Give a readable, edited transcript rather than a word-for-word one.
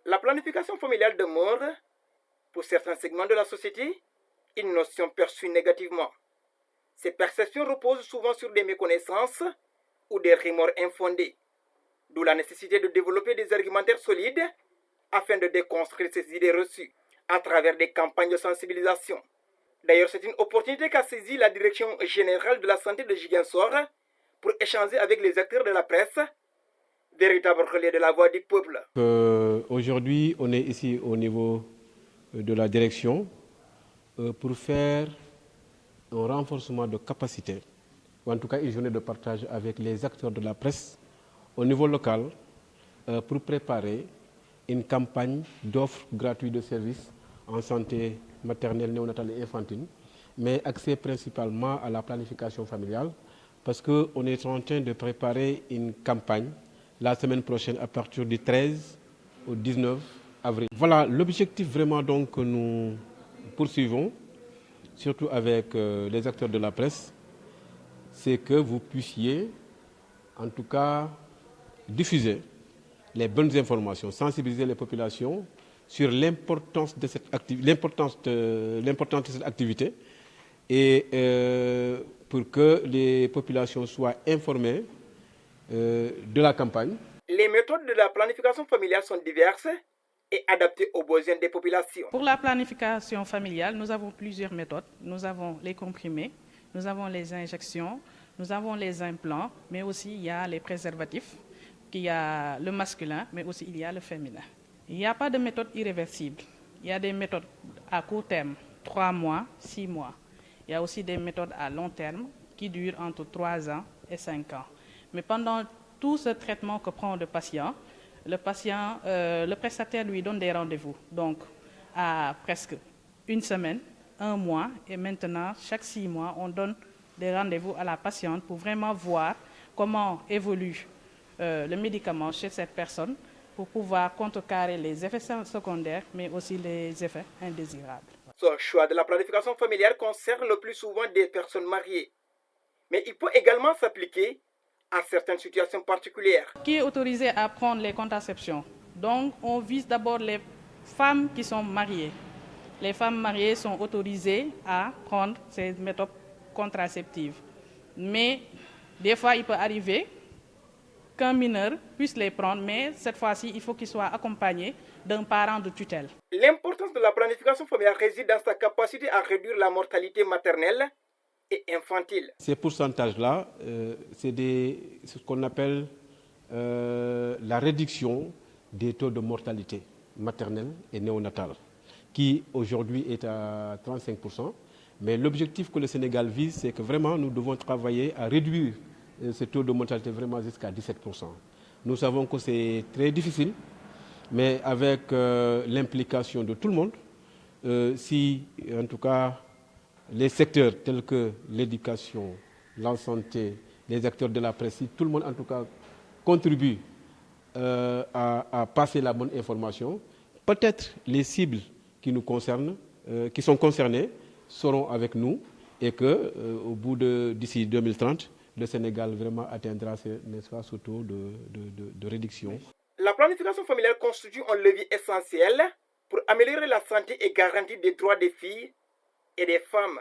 La planification familiale demeure, pour certains segments de la société, une notion perçue négativement. Ces perceptions reposent souvent sur des méconnaissances ou des rumeurs infondées, d'où la nécessité de développer des argumentaires solides afin de déconstruire ces idées reçues à travers des campagnes de sensibilisation. D'ailleurs, c'est une opportunité qu'a saisie la Direction générale de la santé de Ziguinchor pour échanger avec les acteurs de la presse, véritable relais de la voix du peuple. Aujourd'hui, on est ici au niveau de la direction pour faire un renforcement de capacité, ou en tout cas une journée de partage avec les acteurs de la presse au niveau local pour préparer une campagne d'offres gratuites de services en santé maternelle, néonatale et infantile, mais axée principalement à la planification familiale, parce qu'on est en train de préparer une campagne la semaine prochaine à partir du 13 au 19 avril. Voilà l'objectif vraiment donc que nous poursuivons, surtout avec les acteurs de la presse, c'est que vous puissiez en tout cas diffuser les bonnes informations, sensibiliser les populations sur l'importance de cette activité et pour que les populations soient informées de la campagne. Les méthodes de la planification familiale sont diverses et adaptées aux besoins des populations. Pour la planification familiale, nous avons plusieurs méthodes. Nous avons les comprimés, nous avons les injections, nous avons les implants, mais aussi il y a les préservatifs. Il y a le masculin, mais aussi il y a le féminin. Il n'y a pas de méthode irréversible. Il y a des méthodes à court terme, 3 mois, 6 mois. Il y a aussi des méthodes à long terme qui durent entre 3 ans et 5 ans. Mais pendant tout ce traitement que prend le prestataire lui donne des rendez-vous. Donc, à presque une semaine, 1 mois, et maintenant, chaque 6 mois, on donne des rendez-vous à la patiente pour vraiment voir comment évolue le médicament chez cette personne pour pouvoir contrecarrer les effets secondaires, mais aussi les effets indésirables. Ce choix de la planification familiale concerne le plus souvent des personnes mariées, mais il peut également s'appliquer à certaines situations particulières. Qui est autorisé à prendre les contraceptions? Donc, on vise d'abord les femmes qui sont mariées. Les femmes mariées sont autorisées à prendre ces méthodes contraceptives. Mais des fois, il peut arriver qu'un mineur puisse les prendre, mais cette fois-ci, il faut qu'il soit accompagné d'un parent de tutelle. L'importance de la planification familiale réside dans sa capacité à réduire la mortalité maternelle et infantile. Ces pourcentages-là, c'est ce qu'on appelle la réduction des taux de mortalité maternelle et néonatale, qui aujourd'hui est à 35%. Mais l'objectif que le Sénégal vise, c'est que vraiment nous devons travailler à réduire ce taux de mortalité vraiment jusqu'à 17%. Nous savons que c'est très difficile, mais avec l'implication de tout le monde, si en tout cas les secteurs tels que l'éducation, la santé, les acteurs de la presse, si tout le monde en tout cas contribue à passer la bonne information, peut-être les cibles qui nous concernent, qui sont concernées, seront avec nous et que au bout d'ici 2030, le Sénégal vraiment atteindra ce taux de réduction. La planification familiale constitue un levier essentiel pour améliorer la santé et garantir des droits des filles et des femmes.